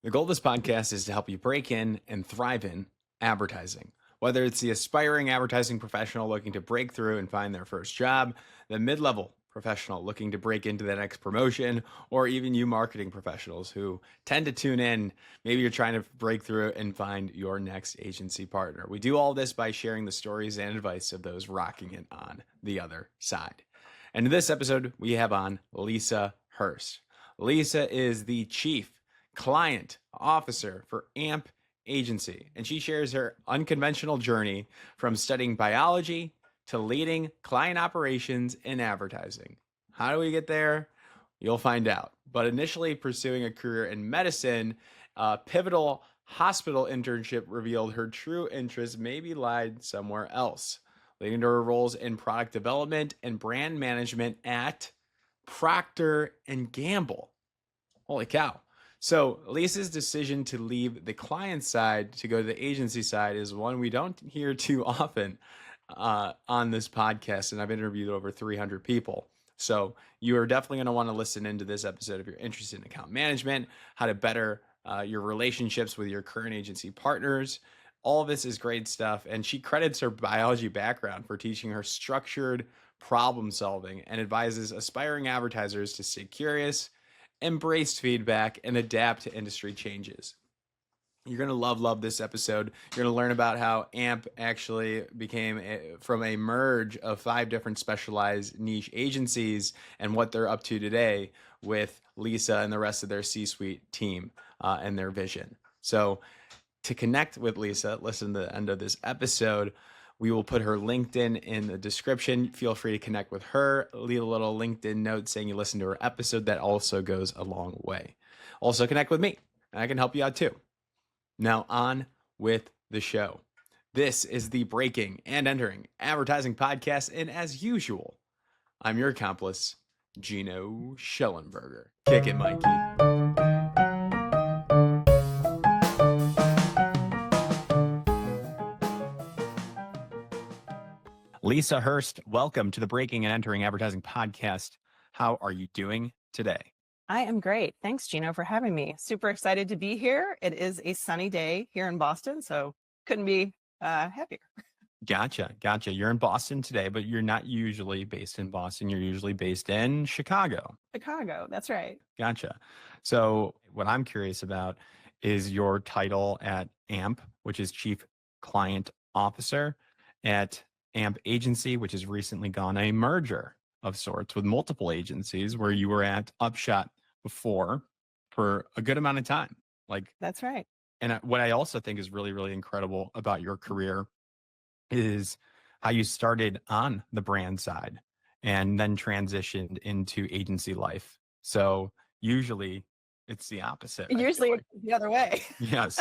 The goal of this podcast is to help you break in and thrive in advertising. Whether it's the aspiring advertising professional looking to break through and find their first job, the mid level professional looking to break into the next promotion, or even you marketing professionals who tend to tune in. Maybe you're trying to break through and find your next agency partner. We do all this by sharing the stories and advice of those rocking it on the other side. And in this episode, we have on Lisa Hearst. Lisa is the chief client officer for AMP Agency, and she shares her unconventional journey from studying biology to leading client operations in advertising. How do we get there? You'll find out. But initially pursuing a career in medicine, a pivotal hospital internship revealed her true interest maybe lied somewhere else, leading to her roles in product development and brand management at Procter and Gamble. Holy cow. So Lisa's decision to leave the client side to go to the agency side is one we don't hear too often on this podcast. And I've interviewed over 300 people. So you are definitely going to want to listen into this episode if you're interested in account management, how to better your relationships with your current agency partners. All of this is great stuff. And she credits her biology background for teaching her structured problem solving and advises aspiring advertisers to stay curious, embrace feedback, and adapt to industry changes. You're going to love this episode. You're going to learn about how AMP actually became from a merge of 5 different specialized niche agencies and what they're up to today with Lisa and the rest of their C-suite team and their vision. So to connect with Lisa, listen to the end of this episode. We will put her LinkedIn in the description. Feel free to connect with her. Leave a little LinkedIn note saying you listened to her episode. That also goes a long way. Also connect with me, and I can help you out too. Now on with the show. This is the Breaking and Entering Advertising Podcast, and as usual, I'm your accomplice, Gino Schellenberger. Kick it, Mikey. Lisa Hearst, welcome to the Breaking and Entering Advertising Podcast. How are you doing today? I am great. Thanks, Gino, for having me. Super excited to be here. It is a sunny day here in Boston, so couldn't be happier. Gotcha. You're in Boston today, but you're not usually based in Boston. You're usually based in Chicago. Chicago, that's right. Gotcha. So what I'm curious about is your title at AMP, which is Chief Client Officer at AMP Agency, which has recently gone a merger of sorts with multiple agencies where you were at Upshot before for a good amount of time. That's right. And what I also think is really, really incredible about your career is how you started on the brand side and then transitioned into agency life. So usually it's the opposite. Usually it's the other way. Yes.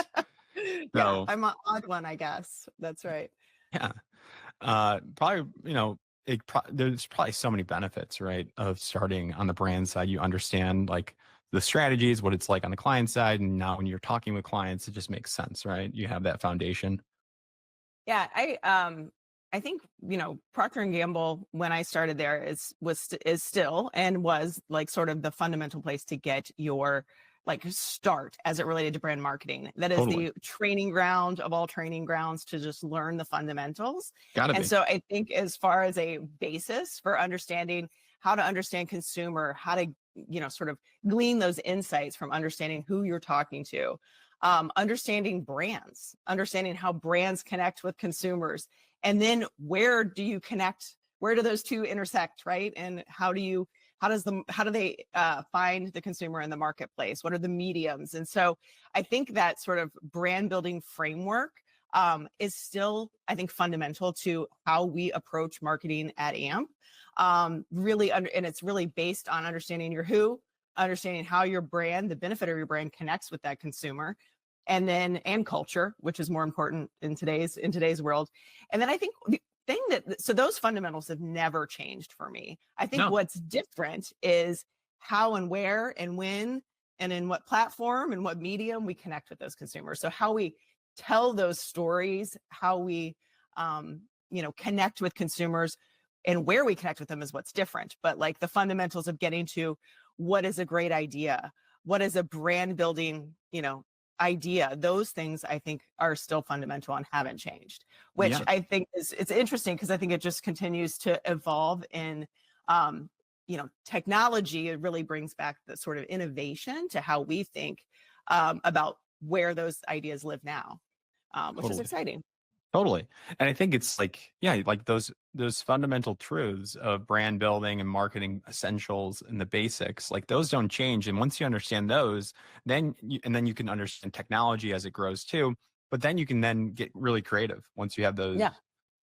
Yeah, I'm an odd one, I guess. That's right. Yeah. Probably, there's probably so many benefits, right, of starting on the brand side. You understand like the strategies, what it's like on the client side. And now when you're talking with clients, it just makes sense, right? You have that foundation. Yeah, I think, Procter & Gamble, when I started there, is still and was like sort of the fundamental place to get your start as it related to brand marketing. That is Totally. the training ground of all training grounds to just learn the fundamentals. Gotta be. So I think as far as a basis for understanding how to understand consumer, how to, sort of glean those insights from understanding who you're talking to, understanding brands, understanding how brands connect with consumers, and then where do you connect? Where do those two intersect, right? And how do they find the consumer in the marketplace? What are the mediums? And so I think that sort of brand building framework is still, I think, fundamental to how we approach marketing at AMP. And it's really based on understanding your who, understanding how your brand, the benefit of your brand connects with that consumer, and culture, which is more important in today's world. And then I think so those fundamentals have never changed for me. I think what's different is how and where and when and in what platform and what medium we connect with those consumers. So how we tell those stories, how we, connect with consumers and where we connect with them is what's different. But like the fundamentals of getting to what is a great idea, what is a brand building, idea, those things I think are still fundamental and haven't changed, which Yeah, I think is it's interesting because I think it just continues to evolve in technology. It really brings back the sort of innovation to how we think about where those ideas live now, which is totally. exciting. Totally. And I think it's like, yeah, like those fundamental truths of brand building and marketing essentials and the basics, like those don't change. And once you understand those, then you can understand technology as it grows too. But then you can then get really creative once you have Yeah.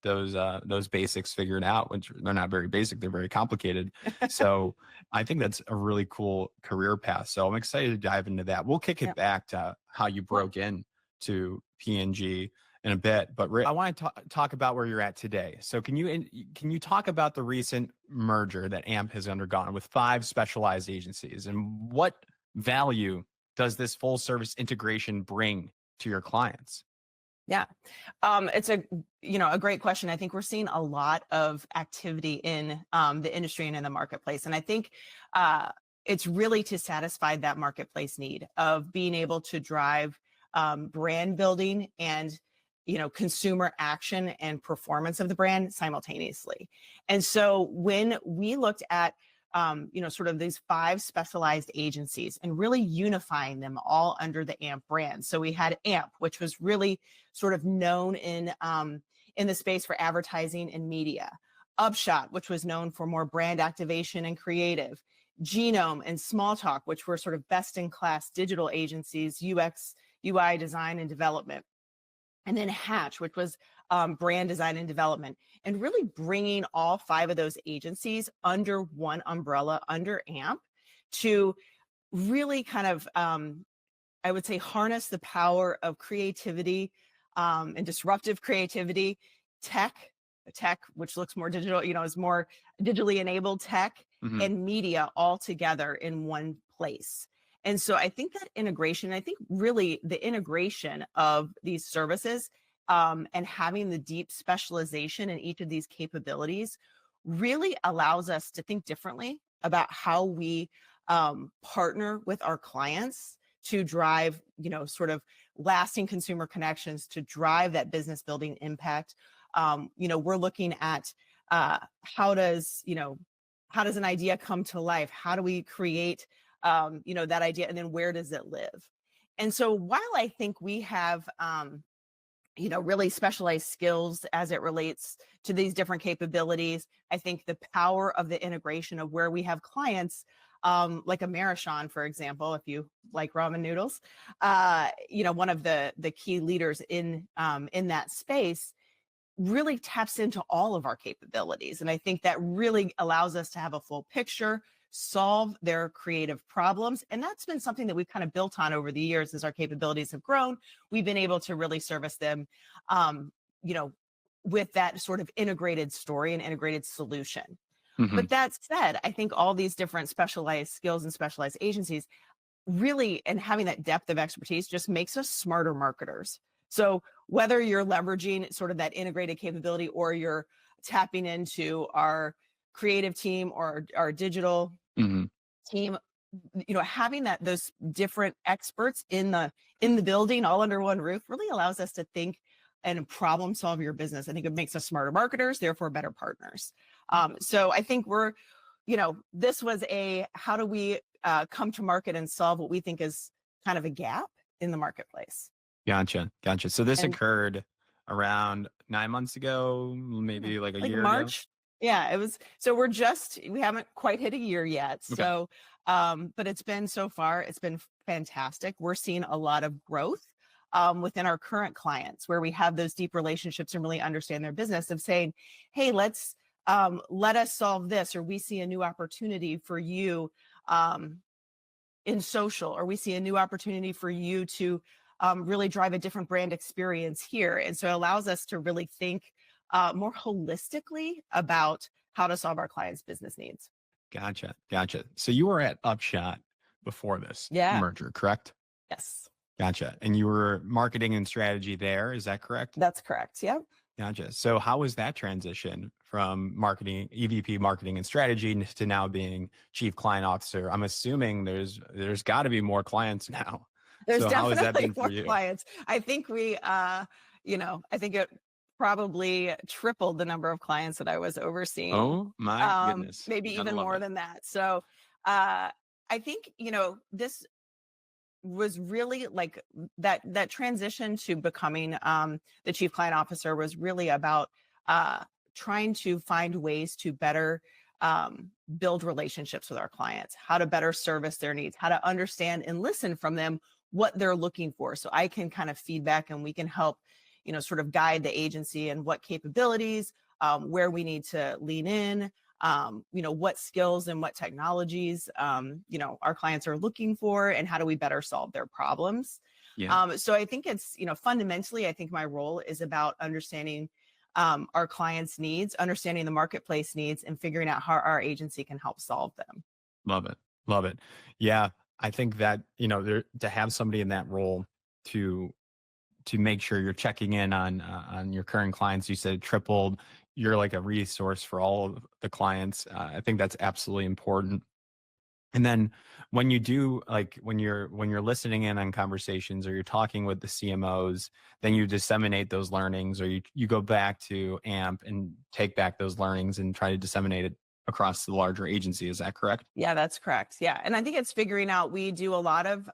those basics figured out, which they're not very basic, they're very complicated. So I think that's a really cool career path. So I'm excited to dive into that. We'll kick Yeah. it back to how you Yeah. broke in to P&G in a bit, but I want to talk about where you're at today. So can you talk about the recent merger that AMP has undergone with 5 specialized agencies, and what value does this full service integration bring to your clients? Yeah. It's a great question. I think we're seeing a lot of activity in the industry and in the marketplace. And I think it's really to satisfy that marketplace need of being able to drive brand building and consumer action and performance of the brand simultaneously. And so when we looked at sort of these 5 specialized agencies and really unifying them all under the AMP brand. So we had AMP, which was really sort of known in the space for advertising and media. Upshot, which was known for more brand activation and creative. Genome and Small Talk, which were sort of best in class digital agencies, UX, UI design and development. And then Hatch, which was brand design and development, and really bringing all 5 of those agencies under one umbrella, under AMP, to really kind of, I would say, harness the power of creativity and disruptive creativity, tech, which looks more digital, is more digitally enabled tech, Hmm. and media all together in one place. And so I think that integration, I think really the integration of these services and having the deep specialization in each of these capabilities really allows us to think differently about how we partner with our clients to drive, sort of lasting consumer connections, to drive that business building impact. We're looking at how does an idea come to life? How do we create that idea, and then where does it live? And so while I think we have really specialized skills as it relates to these different capabilities, I think the power of the integration of where we have clients, like Amerishon, for example, if you like ramen noodles, one of the key leaders in that space, really taps into all of our capabilities. And I think that really allows us to have a full picture, solve their creative problems. And that's been something that we've kind of built on over the years as our capabilities have grown. We've been able to really service them, um, you know, with that sort of integrated story and integrated solution. Hmm. But that said, I think all these different specialized skills and specialized agencies really, and having that depth of expertise just makes us smarter marketers. So whether you're leveraging sort of that integrated capability or you're tapping into our creative team or our digital Hmm. team, having those different experts in the building all under one roof really allows us to think and problem solve your business. I think it makes us smarter marketers, therefore better partners. So I think this was how do we come to market and solve what we think is kind of a gap in the marketplace. Gotcha. So this And occurred around 9 months ago, yeah, maybe like a like year ago. March. Yeah, it was. So we haven't quite hit a year yet. Okay. So, but it's been so far, it's been fantastic. We're seeing a lot of growth within our current clients where we have those deep relationships and really understand their business of saying, hey, let us solve this, or we see a new opportunity for you in social, or we see a new opportunity for you to really drive a different brand experience here. And so it allows us to really think more holistically about how to solve our clients' business needs. Gotcha. So you were at Upshot before this Yeah. merger, correct? Yes, Gotcha. And you were marketing and strategy there, is that correct? that's correct. Yep. Gotcha. So how was that transition from marketing, EVP marketing and strategy to now being chief client officer? I'm assuming there's got to be more clients now. There's So how has that definitely been for more you? clients. I think I think it probably tripled the number of clients that I was overseeing. Oh my goodness. Maybe You gotta even love more it. than that. So I think, this was really like that transition to becoming the chief client officer was really about uh, trying to find ways to better build relationships with our clients, how to better service their needs, how to understand and listen from them what they're looking for, so I can kind of feedback and we can help, sort of guide the agency and what capabilities, where we need to lean in, what skills and what technologies, our clients are looking for, and how do we better solve their problems. Yeah. So I think it's, fundamentally, I think my role is about understanding our clients' needs, understanding the marketplace needs, and figuring out how our agency can help solve them. Love it. Love it. Yeah. I think that, there, to have somebody in that role to make sure you're checking in on your current clients. You said it tripled. You're like a resource for all of the clients. I think that's absolutely important. And then when you do, like when you're listening in on conversations or you're talking with the CMOs, then you disseminate those learnings, or you go back to AMP and take back those learnings and try to disseminate it across the larger agency. Is that correct? Yeah, that's correct. Yeah. And I think it's figuring out, we do a lot of,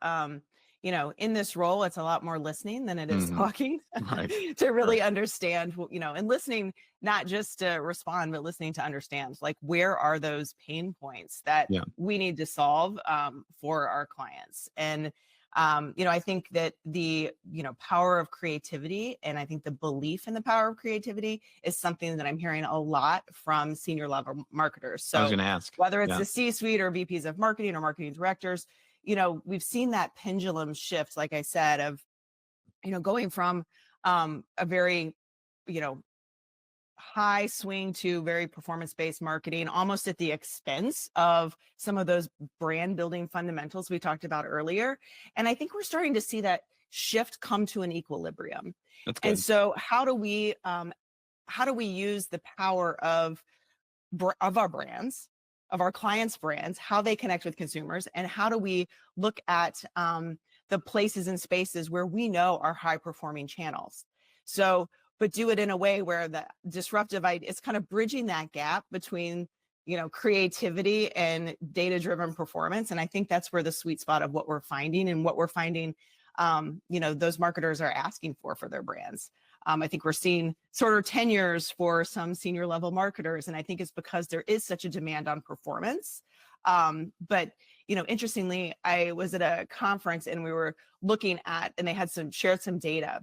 in this role, it's a lot more listening than it is Hmm. talking Right. to Sure. really understand, and listening, not just to respond, but listening to understand, like, where are those pain points that Yeah. we need to solve for our clients. And, I think that the, power of creativity, and I think the belief in the power of creativity is something that I'm hearing a lot from senior level marketers. I was So going to ask. whether it's Yeah. the C-suite or VPs of marketing or marketing directors, we've seen that pendulum shift, like I said, of, going from a very, you know, high swing to very performance based marketing, almost at the expense of some of those brand building fundamentals we talked about earlier. And I think we're starting to see that shift come to an equilibrium. That's And good. so how do we use the power of our brands, of our clients' brands, how they connect with consumers, and how do we look at the places and spaces where we know are high performing channels? So, but do it in a way where the disruptive idea is kind of bridging that gap between, creativity and data driven performance. And I think that's where the sweet spot of what we're finding, and what we're finding, those marketers are asking for their brands. I think we're seeing shorter tenures for some senior level marketers, and I think it's because there is such a demand on performance. But interestingly, I was at a conference and we were looking at, and they had shared some data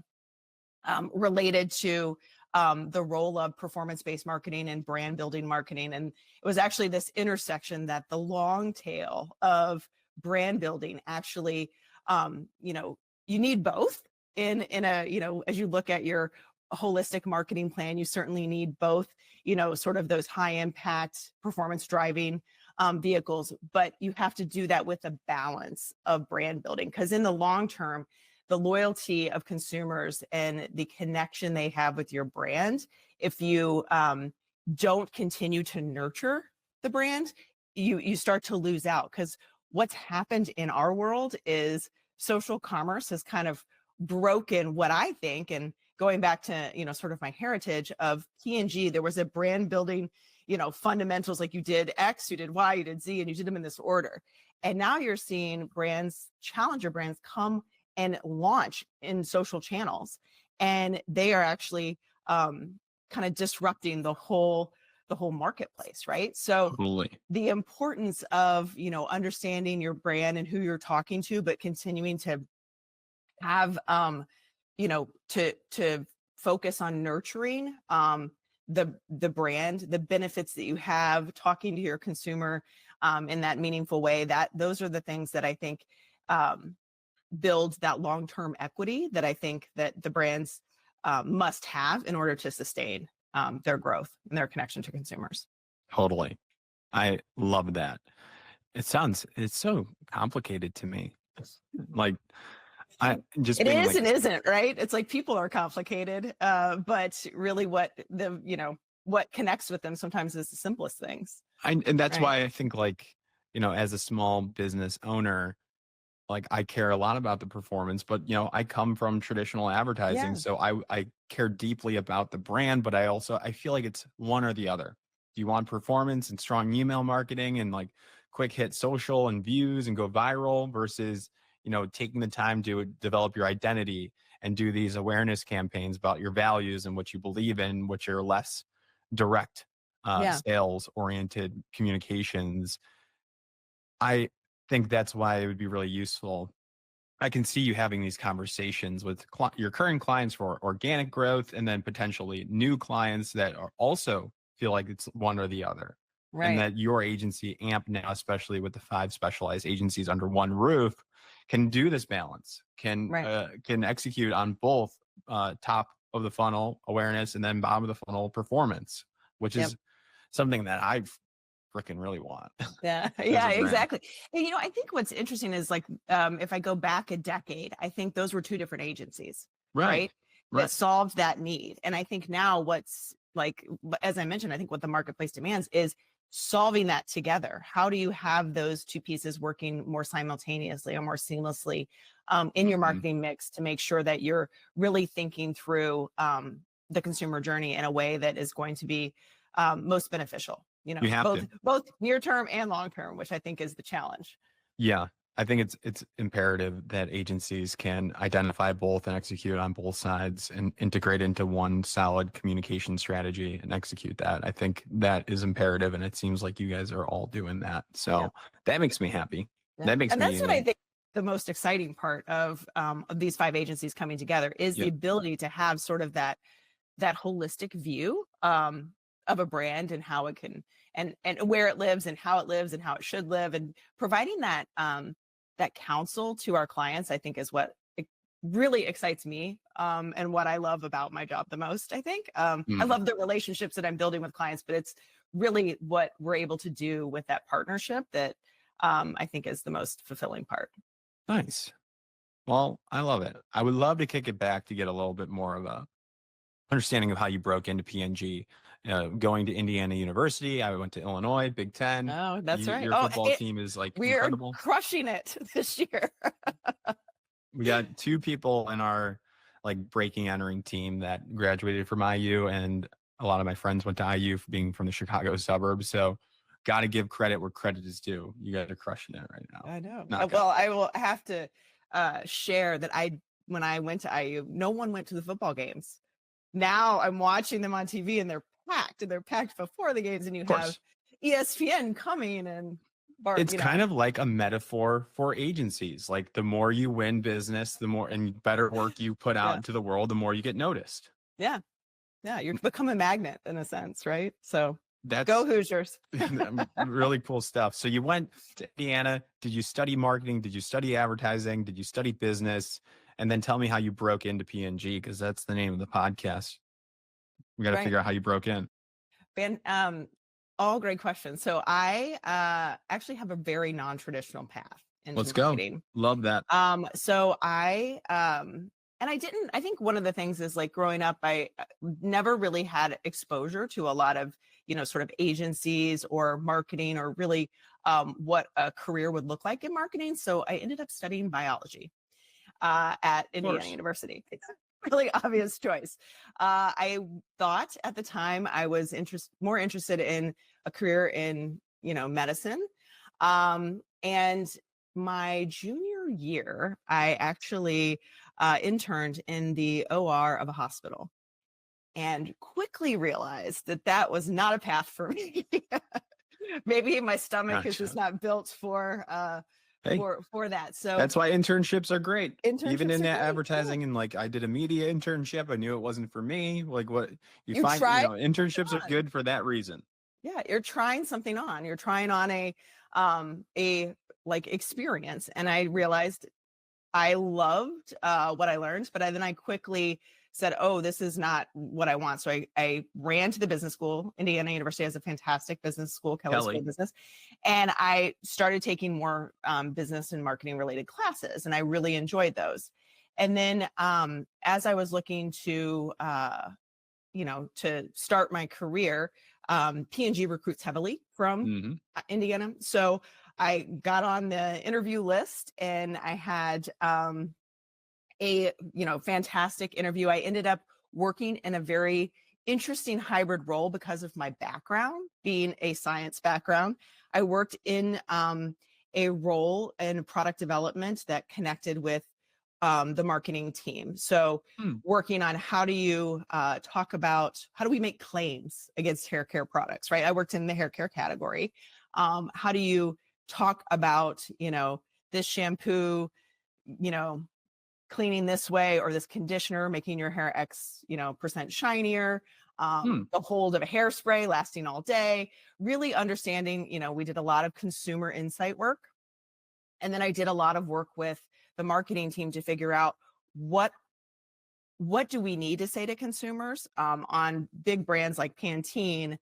related to the role of performance-based marketing and brand building marketing. And it was actually this intersection that the long tail of brand building actually, you need both in a, as you look at your holistic marketing plan, you certainly need both, sort of those high impact performance driving vehicles, but you have to do that with a balance of brand building, because in the long term, the loyalty of consumers and the connection they have with your brand, if you don't continue to nurture the brand, you start to lose out. Because what's happened in our world is social commerce has kind of broken what I think, and going back to, sort of my heritage of P&G, there was a brand building, fundamentals, like you did X, you did Y, you did Z, and you did them in this order. And now you're seeing brands, challenger brands, come and launch in social channels, and they are actually kind of disrupting the whole marketplace, right? So Totally. the importance of, understanding your brand and who you're talking to, but continuing to have to focus on nurturing the brand, the benefits that you have, talking to your consumer in that meaningful way. That those are the things that I think um, build that long-term equity that I think that the brands must have in order to sustain their growth and their connection to consumers. Totally. I love that. It's so complicated to me. Like I just It being is like, and isn't, right? It's like people are complicated, but really what connects with them sometimes is the simplest things, and that's right? why I think, like, as a small business owner, like I care a lot about the performance, but I come from traditional advertising, Yeah. so I care deeply about the brand, but I feel like it's one or the other. Do you want performance and strong email marketing and like quick hit social and views and go viral versus taking the time to develop your identity and do these awareness campaigns about your values and what you believe in, which are less direct Yeah. sales oriented communications. I think that's why it would be really useful. I can see you having these conversations with your current clients for organic growth and then potentially new clients that are also feel like it's one or the other. And Right. that your agency, AMP now, especially with the 5 specialized agencies under one roof, can do this balance, Right. can execute on both top of the funnel awareness and then bottom of the funnel performance, which Yep. is something that I freaking really want Yeah, as yeah, a brand. exactly. And, I think what's interesting is like, if I go back a decade, I think those were two different agencies, Right. right? That Right. solved that need. And I think now what's like, as I mentioned, I think what the marketplace demands is solving that together. How do you have those two pieces working more simultaneously or more seamlessly in your Mhm. marketing mix to make sure that you're really thinking through the consumer journey in a way that is going to be most beneficial, You have both to. near term and long term, which I think is the challenge. Yeah, I think it's imperative that agencies can identify both and execute on both sides and integrate into one solid communication strategy and execute that. I think that is imperative, and it seems like you guys are all doing that. Yeah, So that makes me happy. yeah, That makes and that's me what I like, think the most exciting part of these five agencies coming together is the yeah, ability to have sort of that holistic view of a brand and how it can and where it lives and how it should live, and providing that counsel to our clients, I think is what really excites me, and what I love about my job the most. I think I mm, love the relationships that I'm building with clients, but it's really what we're able to do with that partnership that I think is the most fulfilling part. nice. Well, I love it. I would love to kick it back to get a little bit more of a understanding of how you broke into PNG. Going to Indiana University, I went to Illinois, Big Ten. Oh, that's right. Your football team is like We are incredible. crushing it this year. We got 2 people in our like breaking entering team that graduated from IU, and a lot of my friends went to IU for being from the Chicago suburbs. So got to give credit where credit is due. You guys are crushing it right now. I know. Knock Well, out. I will have to share that when I went to IU, no one went to the football games. Now I'm watching them on TV and they're packed, and they're packed before the games, and you Of have course. ESPN coming and bar, It's kind of like a metaphor for agencies. Like the more you win business, the more and better work you put out yeah, into the world, the more you get noticed. yeah, yeah. You're become a magnet in a sense, right? So go That's Hoosiers. really cool stuff. So you went to Indiana. Did you study marketing? Did you study advertising? Did you study business? And then tell me how you broke into PNG, because that's the name of the podcast. We got to Right. figure out how you broke in. And all great questions. So I actually have a very non-traditional path into Let's go. marketing. Love that. So and I think one of the things is like growing up, I never really had exposure to a lot of, sort of agencies or marketing or really what a career would look like in marketing. So I ended up studying biology at Of Indiana course. University. Really obvious choice. I thought at the time I was more interested in a career in, medicine. And my junior year, I actually interned in the OR of a hospital and quickly realized that that was not a path for me. Maybe my stomach is just Gotcha. not built for Hey, for that. So that's why internships are great. Even internships in are great. Yeah. advertising, and like I did a media internship. I knew it wasn't for me. Like what you You find, try internships are on. good for that reason. Yeah, you're trying something on. You're trying on a like experience. And I realized I loved what I learned, but then I quickly said, oh, this is not what I want. So I ran to the business school. Indiana University has a fantastic business school, Kelley School of Kelly. Business. And I started taking more business and marketing related classes, and I really enjoyed those. And then as I was looking to start my career, P&G recruits heavily from Hmm. Indiana. So I got on the interview list and I had a fantastic interview. I ended up working in a very interesting hybrid role because of my background being a science background. I worked in a role in product development that connected with the marketing team. So Hmm. working on how do you talk about how do we make claims against hair care products, right? I worked in the hair care category. How do you talk about, this shampoo, you know, cleaning this way, or this conditioner making your hair X, percent shinier, Hmm. the hold of a hairspray lasting all day, really understanding, we did a lot of consumer insight work. And then I did a lot of work with the marketing team to figure out what do we need to say to consumers on big brands like Pantene,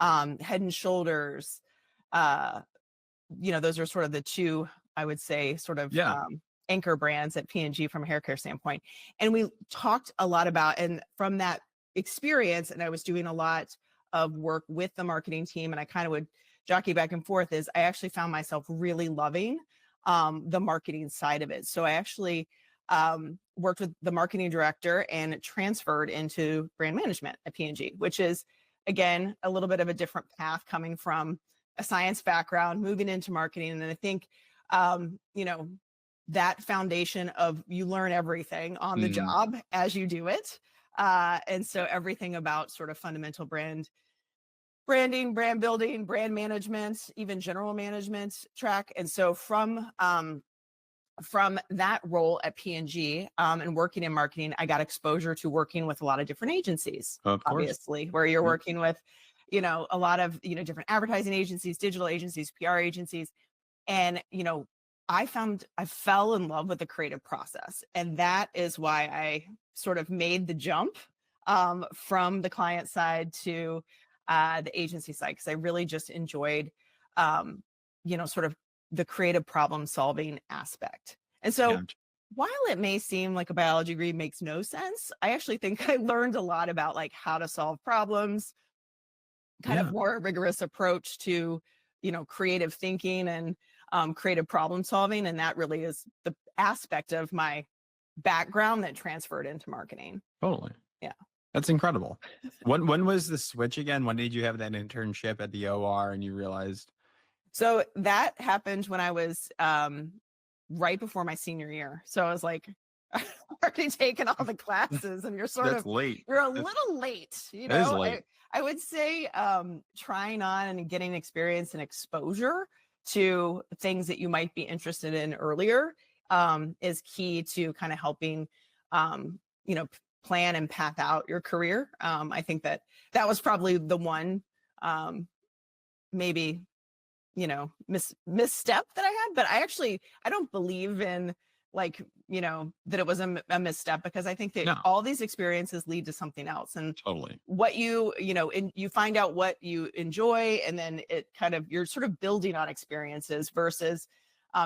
Head and Shoulders, uh, those are sort of the two, I would say, sort of Yeah. anchor brands at P&G from a hair care standpoint. And we talked a lot about, and from that experience, and I was doing a lot of work with the marketing team, and I kind of would jockey back and forth, is I actually found myself really loving the marketing side of it. So I actually worked with the marketing director and transferred into brand management at P&G, which is, again, a little bit of a different path coming from a science background, moving into marketing. And I think, that foundation of you learn everything on the Mm. job as you do it. And so everything about sort of fundamental branding, brand building, brand management, even general management track. And so from that role at P&G and working in marketing, I got exposure to working with a lot of different agencies, Of course. obviously, where you're Yep. working with, a lot of, different advertising agencies, digital agencies, PR agencies. And, I fell in love with the creative process. And that is why I sort of made the jump from the client side to the agency side, because I really just enjoyed, sort of the creative problem solving aspect. And so Gotcha. while it may seem like a biology degree makes no sense, I actually think I learned a lot about like how to solve problems, kind of Yeah. more rigorous approach to, creative thinking and creative problem solving. And that really is the aspect of my background that transferred into marketing. Totally. Yeah. That's incredible. When was the switch again? When did you have that internship at the OR and you realized? So that happened when I was right before my senior year. So I was like, I've already taken all the classes and That's late. you're a That's, little late, that is late. I would say trying on and getting experience and exposure to things that you might be interested in earlier is key to kind of helping, plan and path out your career. I think that was probably the one maybe misstep that I had, but I don't believe in like, that it was a misstep, because I think that No, all these experiences lead to something else. And totally. what and you find out what you enjoy, and then it kind of, you're sort of building on experiences versus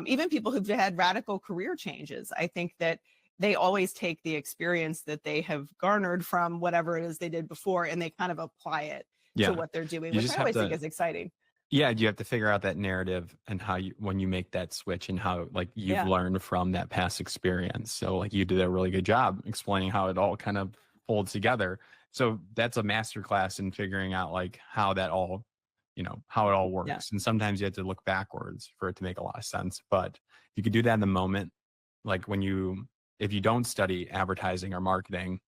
even people who've had radical career changes. I think that they always take the experience that they have garnered from whatever it is they did before, and they kind of apply it to Yeah. what they're doing, You which just I have always think to, is exciting. yeah, you have to figure out that narrative and how you, when you make that switch and how like you've Yeah. learned from that past experience. So like you did a really good job explaining how it all kind of folds together. So that's a masterclass in figuring out like how that all, how it all Yeah. works. And sometimes you have to look backwards for it to make a lot of sense. But you could do that in the moment. Like if you don't study advertising or marketing,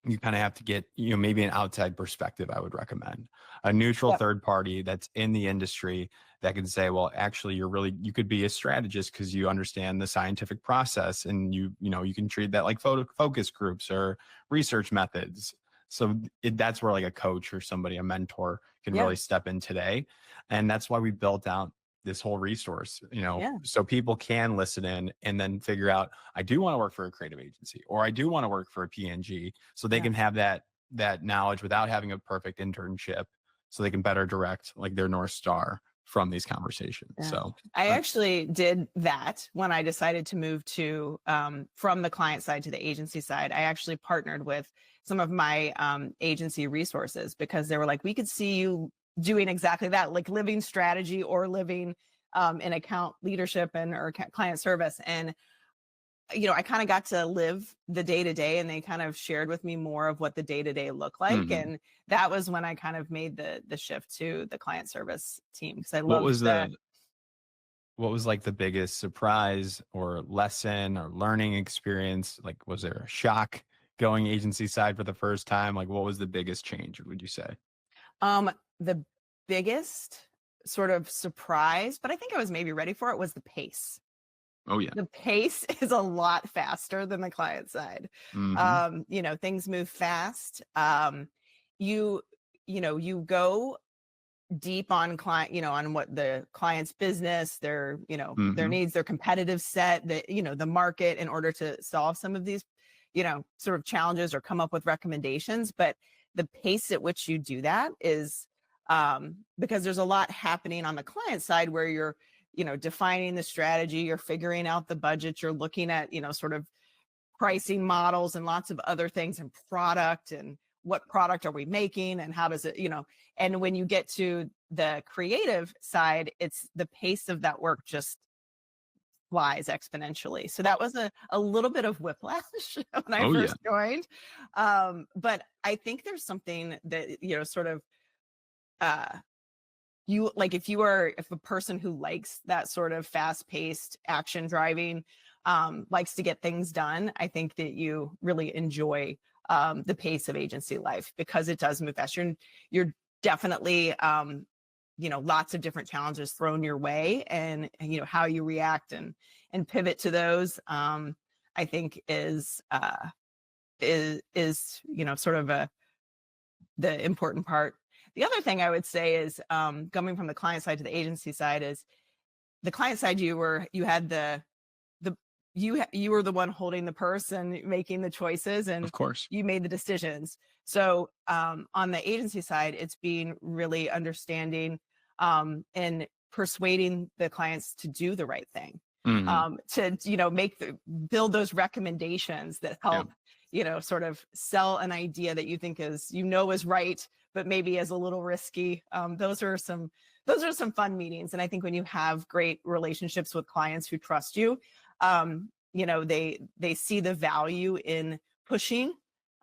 you kind of have to get, maybe an outside perspective. I would recommend a neutral Yep. third party that's in the industry that can say, well, actually, you could be a strategist because you understand the scientific process, and you can treat that like focus groups or research methods. So that's where like a coach or somebody, a mentor, can Yeah. really step in today. And that's why we built out this whole resource, Yeah. so people can listen in and then figure out, I do want to work for a creative agency, or I do want to work for a PNG, so they Yeah. can have that knowledge without having a perfect internship, so they can better direct like their North Star from these conversations. Yeah. So I actually did that when I decided to move to from the client side to the agency side. I actually partnered with some of my agency resources, because they were like, we could see you doing exactly that, like living strategy or living in account leadership and or client service. And I kind of got to live the day to day, and they kind of shared with me more of what the day to day looked like. Hmm. And that was when I kind of made the shift to the client service team, because I What loved was the. like the biggest surprise or lesson or learning experience? Like, was there a shock going agency side for the first time? Like, what was the biggest change, would you say? The biggest sort of surprise, but I think I was maybe ready for it, was the pace. Oh yeah. The pace is a lot faster than the client side. Hmm. Things move fast. You you go deep on client, on what the client's business, their Hmm. needs, their competitive set, the market, in order to solve some of these, sort of challenges or come up with recommendations. But the pace at which you do that is, because there's a lot happening on the client side, where you're, defining the strategy, you're figuring out the budget, you're looking at, sort of pricing models and lots of other things, and product, and what product are we making, and how does it, and when you get to the creative side, it's the pace of that work just flies exponentially. So that was a little bit of whiplash when I Oh yeah. first joined. But I think there's something that, sort of, uh, you like, if a person who likes that sort of fast paced action driving, likes to get things done, I think that you really enjoy the pace of agency life, because it does move fast. You're definitely, lots of different challenges thrown your way, and how you react and pivot to those, I think is sort of the important part. The other thing I would say is, coming from the client side to the agency side, is the client side, you had the you were the one holding the purse and making the choices, and Of course. you made the decisions. So, on the agency side, it's being really understanding, and persuading the clients to do the right thing, Hmm. to build those recommendations that Yeah. help, sort of sell an idea that you think is right, but maybe is a little risky. Those are some fun meetings. And I think when you have great relationships with clients who trust you, they see the value in pushing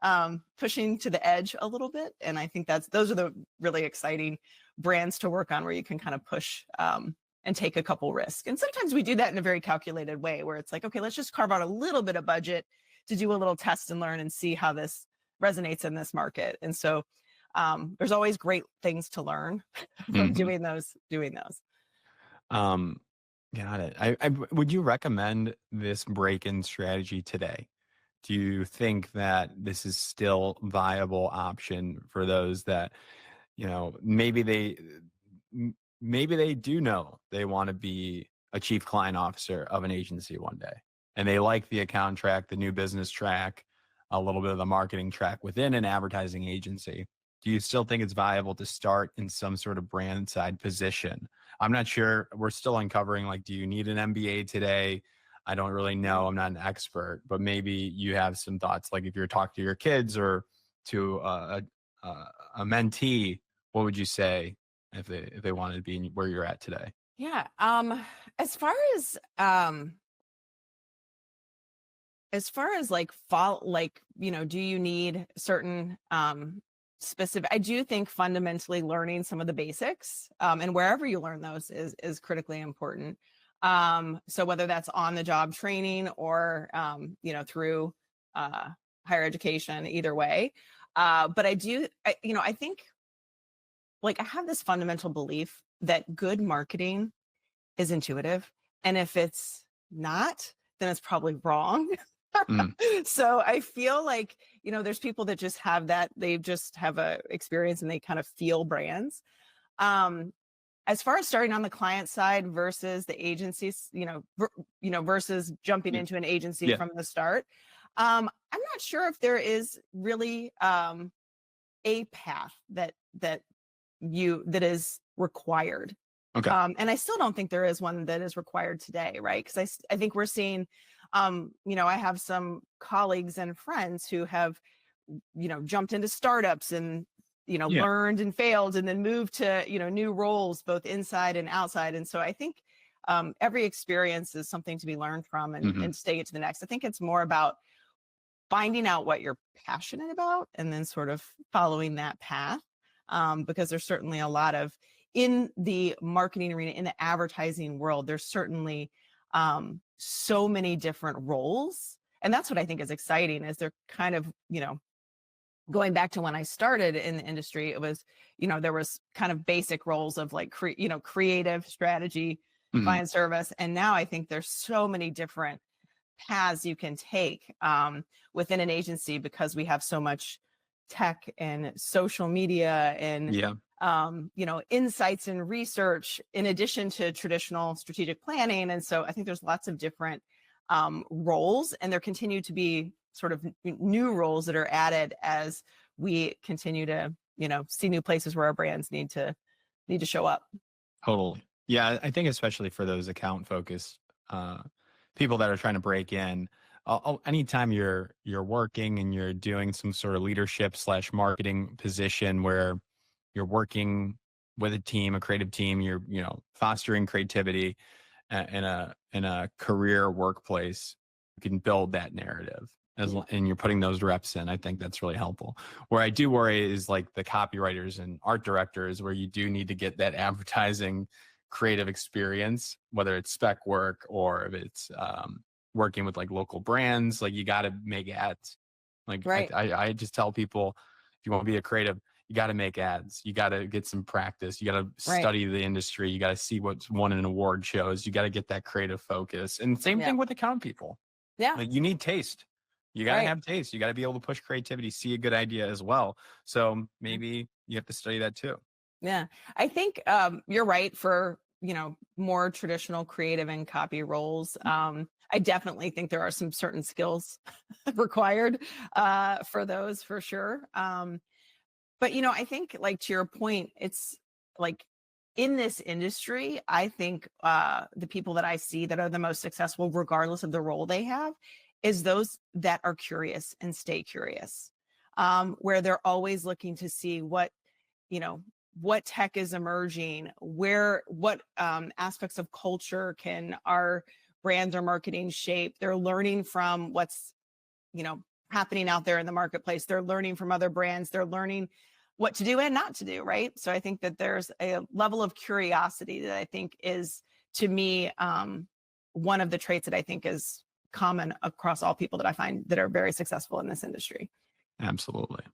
to the edge a little bit. And I think those are the really exciting brands to work on, where you can kind of push, and take a couple risks. And sometimes we do that in a very calculated way, where it's like, okay, let's just carve out a little bit of budget to do a little test and learn and see how this resonates in this market. And so, there's always great things to learn from Hmm. doing those. Um, Got it. Would you recommend this break-in strategy today? Do you think that this is still viable option for those that, maybe they do know they want to be a chief client officer of an agency one day, and they like the account track, the new business track, a little bit of the marketing track within an advertising agency? Do you still think it's viable to start in some sort of brand side position? I'm not sure. We're still uncovering, like, do you need an MBA today? I don't really know. I'm not an expert, but maybe you have some thoughts. Like, if you're talking to your kids or to a mentee, what would you say if they wanted to be where you're at today? Yeah. As far as like fall, like, do you need certain specific, I do think fundamentally learning some of the basics, and wherever you learn those is critically important. So whether that's on the job training, or through uh higher education, either way. But I think, like, I have this fundamental belief that good marketing is intuitive. And if it's not, then it's probably wrong. Mm, So I feel like, there's people that just have that, they just have a experience, and they kind of feel brands. Um, as far as starting on the client side versus the agencies, versus jumping yeah, into an agency yeah. from the start, I'm not sure if there is really, a path that is required. Okay. And I still don't think there is one that is required today, right? Because I think we're seeing, I have some colleagues and friends who have, jumped into startups, and, Yeah. learned and failed, and then moved to, new roles both inside and outside. And so I think every experience is something to be learned from Hmm. and to take it to the next. I think it's more about finding out what you're passionate about and then sort of following that path. Because there's certainly a lot of, in the marketing arena, in the advertising world, there's certainly so many different roles. And that's what I think is exciting is they're kind of, going back to when I started in the industry, it was, there was kind of basic roles of like, creative strategy, Hmm. client service. And now I think there's so many different paths you can take within an agency because we have so much tech and social media and Yeah, insights and research in addition to traditional strategic planning. And so I think there's lots of different roles, and there continue to be sort of new roles that are added as we continue to see new places where our brands need to show up. totally. Yeah, I think especially for those account focused uh, people that are trying to break in, anytime you're working and you're doing some sort of leadership slash marketing position where you're working with a team, a creative team, you're fostering creativity in a career workplace, you can build that narrative Yeah. and you're putting those reps in. I think that's really helpful. Where I do worry is like the copywriters and art directors, where you do need to get that advertising creative experience, whether it's spec work or if it's working with like local brands. Like you got to make ads. Like Right. I just tell people, if you want to be a creative, you got to make ads. You got to get some practice. You got to Right. study the industry. You got to see what's won an award shows. You got to get that creative focus. And same Yeah. thing with account people. Yeah. Like you need taste. You got to Right. have taste. You got to be able to push creativity, see a good idea as well. So maybe you have to study that too. Yeah, I think you're right for more traditional creative and copy roles. I definitely think there are some certain skills required for those for sure. But I think like to your point, it's like in this industry, I think the people that I see that are the most successful, regardless of the role they have, is those that are curious and stay curious, where they're always looking to see you know what tech is emerging, what aspects of culture can our brands or marketing shape. They're learning from what's you know happening out there in the marketplace. They're learning from other brands. They're learning what to do and not to do, right? So I think that there's a level of curiosity that I think is, to me, one of the traits that I think is common across all people that I find that are very successful in this industry. Absolutely.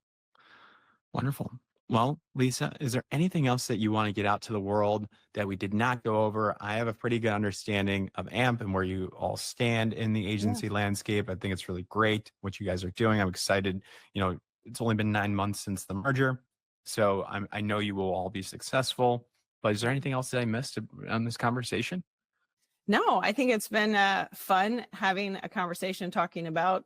Wonderful. Well, Lisa, is there anything else that you want to get out to the world that we did not go over? I have a pretty good understanding of AMP and where you all stand in the Yeah. agency landscape. I think it's really great what you guys are doing. I'm excited. It's only been 9 months since the merger, so I know you will all be successful. But is there anything else that I missed on this conversation? No, I think it's been fun having a conversation talking about,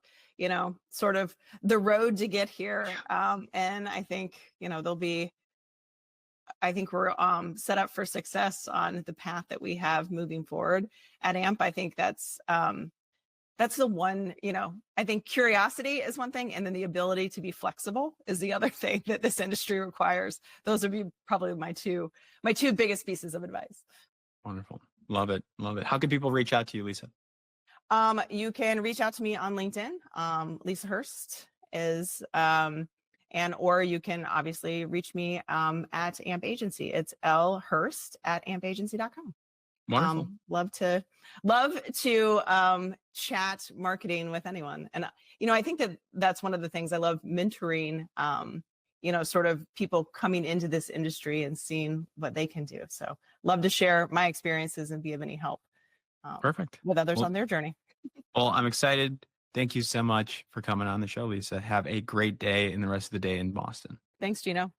sort of the road to get here. And I think, I think we're set up for success on the path that we have moving forward at AMP. I think that's the one, I think curiosity is one thing. And then the ability to be flexible is the other thing that this industry requires. Those would be probably my two biggest pieces of advice. Wonderful. Love it. Love it. How can people reach out to you, Lisa? You can reach out to me on LinkedIn. Lisa Hearst is, or you can obviously reach me at AMP Agency. It's lhurst@ampagency.com. Wonderful. Love to chat marketing with anyone. And, I think that that's one of the things I love mentoring, sort of people coming into this industry and seeing what they can do. So love to share my experiences and be of any help Perfect. with others Well, on their journey. Well, I'm excited. Thank you so much for coming on the show, Lisa. Have a great day and the rest of the day in Boston. Thanks, Gino.